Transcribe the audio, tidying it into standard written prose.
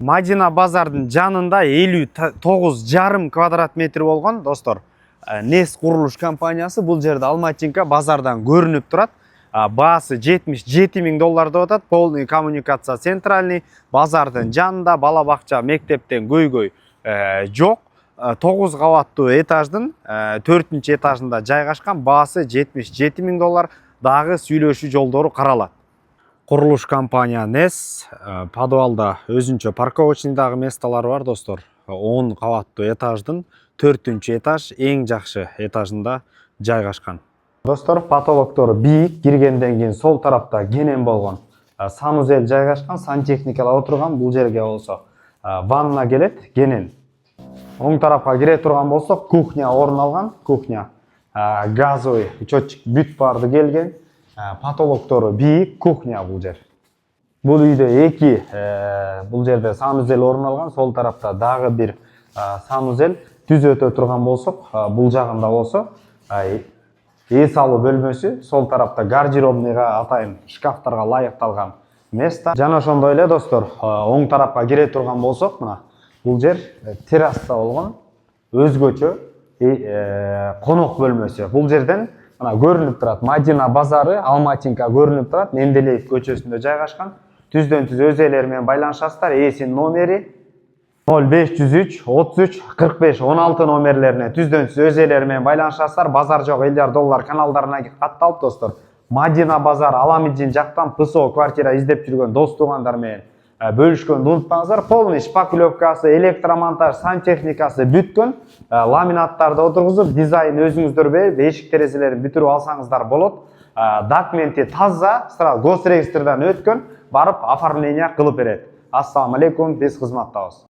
Madina Bazar'dың жанында 59,5 квадрат метр болған, достор. Nes құрылыш компаниясы бұл жерде Алматинка базардан көрініп тұрады. Басы $77,000 деп атат. Полный коммуникация центральный. Базардың жанында балабақша, мектептен көй-көй жоқ. 9 қабатты этаждың 4-ші этажында жайғашқан. Басы $77,000. Дағы сүйлөшүү жолдору қаралады. Құрылыш компания Nes подвалда өзүнчө парковочныйдагы месталары бар, достор. 10 кабаттуу этаждын 4-чү этаж эң жакшы этажында жайгашкан. Достор, потолоктору бийик, киргенден кийин сол тарапта кенен болгон санузел жайгашкан, сантехникалар отурган. Бул жерге болсо ванна келет, кенен. Оң тарапка кире турган болсок, кухня орун алган. Кухня газовый счетчик бүт барды келген. Потолоктору бийик, кухня бул жер. Бул үйдө бул жерде санузел орун алган. Сол тарапта дагы бир санузел. Түз өтө турган болсок, бул жагында болсо эс алуу бөлмөсү. Сол тарапта гардеробныйга, атайын шкафтарга ылайыкталган место. Жана ошондой эле, достор, оң тарапка кире турган болсок, мына бул жер терраса болгон, өзгөчө конок бөлмөсү. Бул жерден мына көрүнүп турат. Madina базары, Алматинка көрүнүп турат. Менделеев көчөсүндө жайгашкан. Түздөн-түз өз ээлери менен байланышасыздар. Эсин номери 0503 33 45 16 номерлерине түздөн-түз өз ээлери менен байланышасыздар. Базар жок $50 каналдарына катталып, достор. Madina базар Аламидин жактан ПСО квартира издеп жүргөн дос туугандар менен бөлүшкөндү унутпаңыздар. Полный шпаклевкасы, электромонтаж, сантехникасы бүткөн. Ламинаттарды отургузуп, дизайн өзүңүздөр берип, эшик терезелерин бүтүрүп алсаңыздар болот. Документи таза, сразу госрегистрден өткөн, барып оформление кылып берет. Ассаламу алейкум, биз кызматтабыз.